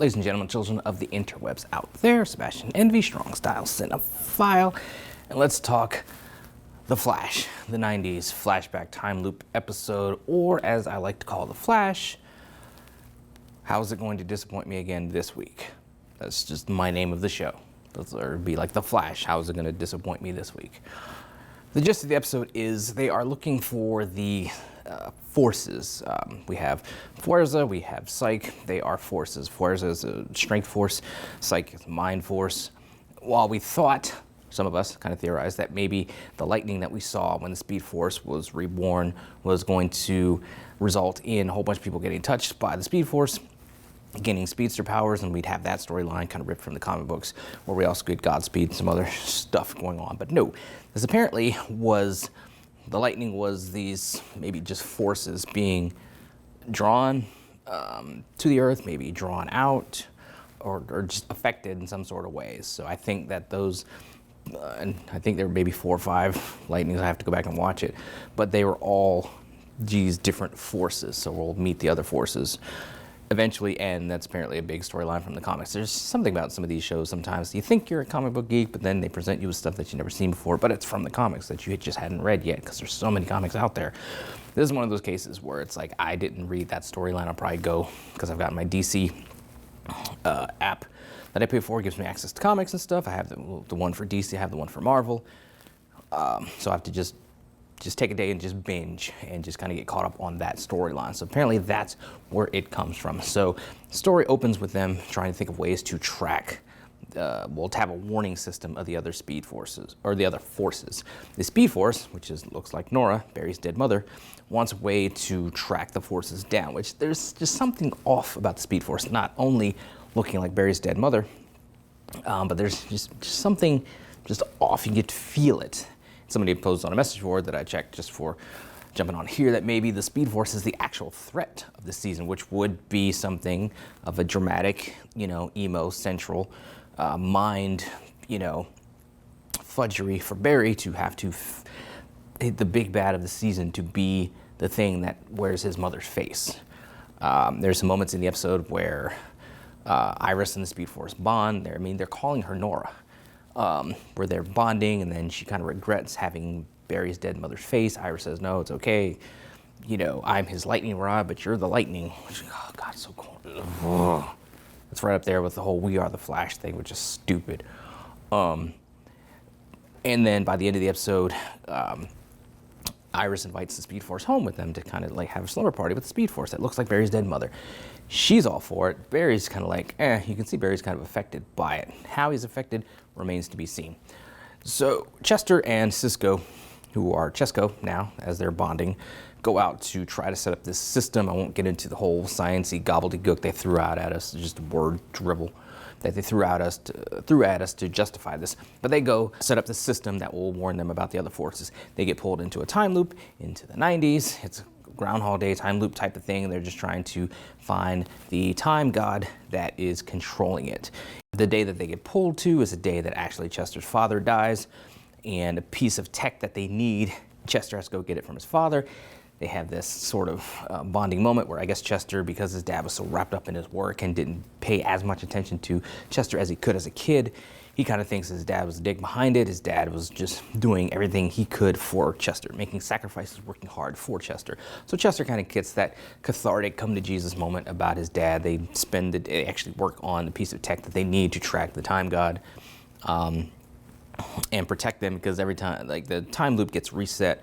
Ladies and gentlemen, children of the interwebs out there, Sebastian Envy, Strong Style Cinephile, and let's talk The Flash, the 90s flashback time loop episode, or as I like to call The Flash. How is it going to disappoint me again this week? That's just my name of the show. It'd be like The Flash. How is it going to disappoint me this week? The gist of the episode is they are looking for the forces. We have Fuerza, we have Psych. They are forces. Fuerza is a strength force. Psych is a mind force. While we thought, some of us kind of theorized, that maybe the lightning that we saw when the Speed Force was reborn was going to result in a whole bunch of people getting touched by the Speed Force, gaining speedster powers, and we'd have that storyline kind of ripped from the comic books, where we also get Godspeed and some other stuff going on. But no, this apparently was, the lightning was these maybe just forces being drawn to the earth, maybe drawn out, or just affected in some sort of ways. So I think that those, and I think there were maybe 4 or 5 lightnings, I have to go back and watch it, but they were all these different forces. So we'll meet the other forces eventually, and that's apparently a big storyline from the comics. There's something about some of these shows sometimes. You think you're a comic book geek, but then they present you with stuff that you've never seen before, but it's from the comics that you just hadn't read yet, because there's so many comics out there. This is one of those cases where it's like, I didn't read that storyline. I'll probably go, because I've got my DC app that I pay for. It gives me access to comics and stuff. I have the one for DC, I have the one for Marvel. So I have to just take a day and just binge and just kind of get caught up on that storyline. So apparently that's where it comes from. So the story opens with them trying to think of ways to track, well, to have a warning system of the other speed forces, or the other forces. The Speed Force, which looks like Nora, Barry's dead mother, wants a way to track the forces down, which there's just something off about the Speed Force, not only looking like Barry's dead mother, but there's just something just off. You get to feel it. Somebody posted on a message board that I checked just for jumping on here that maybe the Speed Force is the actual threat of the season, which would be something of a dramatic, emo central mind, fudgery for Barry to have to hit the big bad of the season to be the thing that wears his mother's face. There's some moments in the episode where Iris and the Speed Force bond. They're calling her Nora. Where they're bonding, and then she kind of regrets having Barry's dead mother's face. Iris says, no, it's okay. I'm his lightning rod, but you're the lightning. Oh, God, it's so cool. It's right up there with the whole We Are the Flash thing, which is stupid. And then by the end of the episode, Iris invites the Speed Force home with them to kind of like have a slumber party with the Speed Force that looks like Barry's dead mother. She's all for it. Barry's kind of like, you can see Barry's kind of affected by it. How he's affected remains to be seen. So Chester and Cisco, who are Chesco now, as they're bonding, go out to try to set up this system. I won't get into the whole sciencey gobbledygook they threw out at us, just word dribble that they threw at us to justify this. But they go set up the system that will warn them about the other forces. They get pulled into a time loop into the 90s. It's a Groundhog Day time loop type of thing, and they're just trying to find the time god that is controlling it. The day that they get pulled to is a day that actually Chester's father dies, and a piece of tech that they need, Chester has to go get it from his father. They have this sort of bonding moment where I guess Chester, because his dad was so wrapped up in his work and didn't pay as much attention to Chester as he could as a kid, he kind of thinks his dad was a dick behind it. His dad was just doing everything he could for Chester, making sacrifices, working hard for Chester. So Chester kind of gets that cathartic come to Jesus moment about his dad. They spend the day, actually work on the piece of tech that they need to track the time god and protect them, because every time, like, the time loop gets reset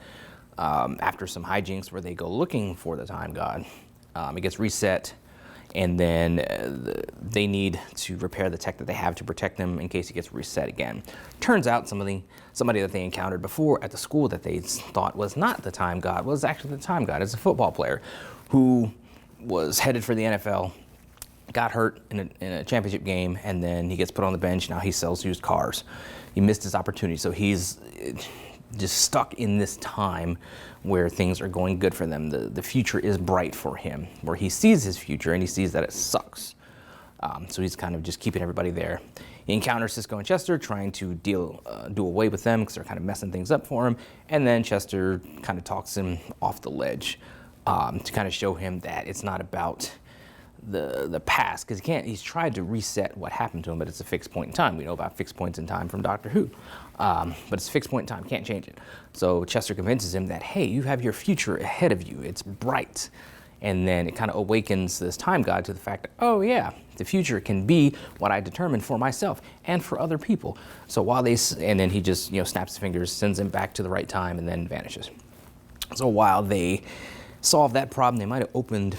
after some hijinks where they go looking for the time god. It gets reset, and then they need to repair the tech that they have to protect them in case it gets reset again. Turns out somebody that they encountered before at the school that they thought was not the time god was actually the time god. It's a football player who was headed for the NFL, got hurt in a championship game, and then he gets put on the bench. Now he sells used cars. He missed his opportunity, so he's just stuck in this time where things are going good for them. The future is bright for him, where he sees his future and he sees that it sucks. So he's kind of just keeping everybody there. He encounters Cisco and Chester trying to do away with them because they're kind of messing things up for him. And then Chester kind of talks him off the ledge to kind of show him that it's not about the past, because he's tried to reset what happened to him, but it's a fixed point in time. We know about fixed points in time from Doctor Who, but it's a fixed point in time, can't change it. So Chester convinces him that, hey, you have your future ahead of you, it's bright. And then it kind of awakens this time god to the fact that, oh yeah, the future can be what I determine for myself and for other people. So and then he just, snaps his fingers, sends him back to the right time, and then vanishes. So while they solve that problem, they might have opened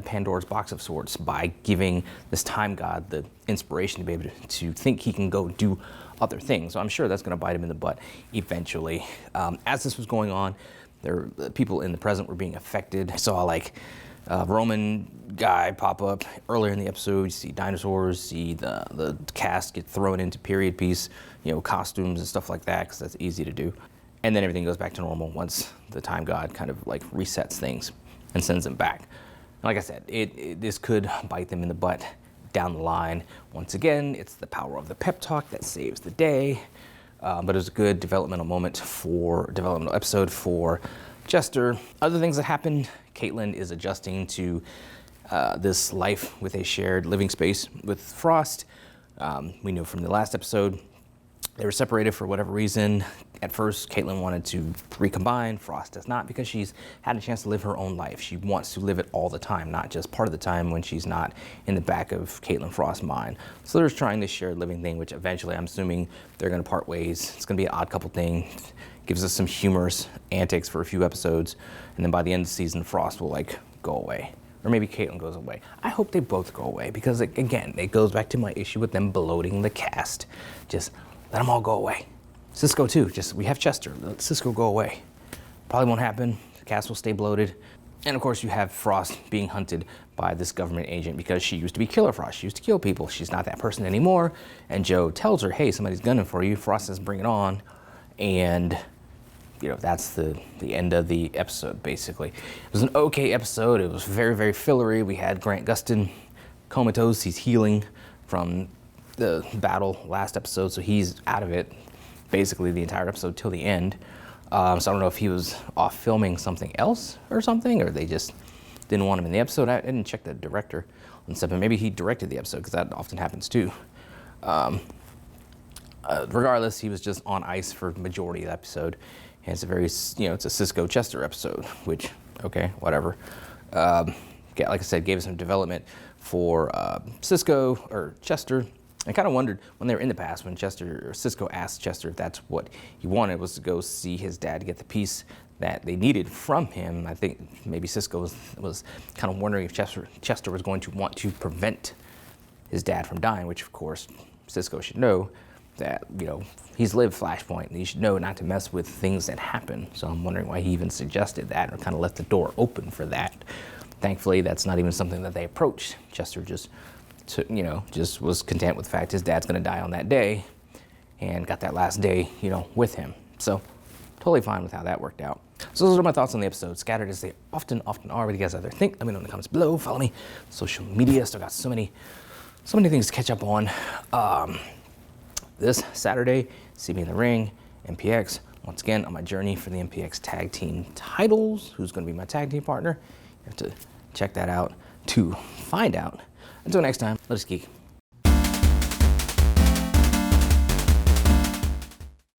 Pandora's box of sorts by giving this time god the inspiration to be able to think he can go do other things. So I'm sure that's going to bite him in the butt eventually. As this was going on, people in the present were being affected. I saw a Roman guy pop up earlier in the episode. You see dinosaurs, see the cast get thrown into period piece, costumes and stuff like that, because that's easy to do. And then everything goes back to normal once the time god kind of resets things and sends them back. Like I said, this could bite them in the butt down the line. Once again, it's the power of the pep talk that saves the day. But it was a good developmental episode for Chester. Other things that happened, Caitlin is adjusting to this life with a shared living space with Frost. We knew from the last episode they were separated for whatever reason. At first, Caitlin wanted to recombine. Frost does not, because she's had a chance to live her own life. She wants to live it all the time, not just part of the time when she's not in the back of Caitlin Frost's mind. So they're trying this shared living thing, which eventually I'm assuming they're going to part ways. It's going to be an odd couple thing. Gives us some humorous antics for a few episodes, and then by the end of the season, Frost will go away. Or maybe Caitlin goes away. I hope they both go away, because again, it goes back to my issue with them bloating the cast. Just let them all go away. Cisco too, we have Chester, let Cisco go away. Probably won't happen, the cast will stay bloated. And of course you have Frost being hunted by this government agent because she used to be Killer Frost, she used to kill people. She's not that person anymore. And Joe tells her, hey, somebody's gunning for you. Frost says, bring it on. And that's the end of the episode, basically. It was an okay episode, it was very, very fillery. We had Grant Gustin comatose, he's healing from the battle last episode, so he's out of it basically the entire episode till the end. So I don't know if he was off filming something else or something, or they just didn't want him in the episode. I didn't check the director on stuff, but maybe he directed the episode, because that often happens too. Regardless, he was just on ice for the majority of the episode. And it's a very, it's a Cisco Chester episode, which, okay, whatever. Like I said, gave us some development for Cisco or Chester. I kind of wondered when they were in the past, when Cisco asked Chester if that's what he wanted, was to go see his dad to get the piece that they needed from him. I think maybe Cisco was kind of wondering if Chester was going to want to prevent his dad from dying, which of course Cisco should know that, he's lived Flashpoint and he should know not to mess with things that happen. So I'm wondering why he even suggested that or kind of left the door open for that. Thankfully, that's not even something that they approached. Chester just was content with the fact his dad's going to die on that day and got that last day, with him. So totally fine with how that worked out. So those are my thoughts on the episode, scattered as they often are. What do you guys out there think? Let me know in the comments below. Follow me on social media. Still got so many things to catch up on. This Saturday, see me in the ring, MPX. Once again, on my journey for the MPX tag team titles. Who's going to be my tag team partner? You have to check that out to find out. Until next time, let us geek.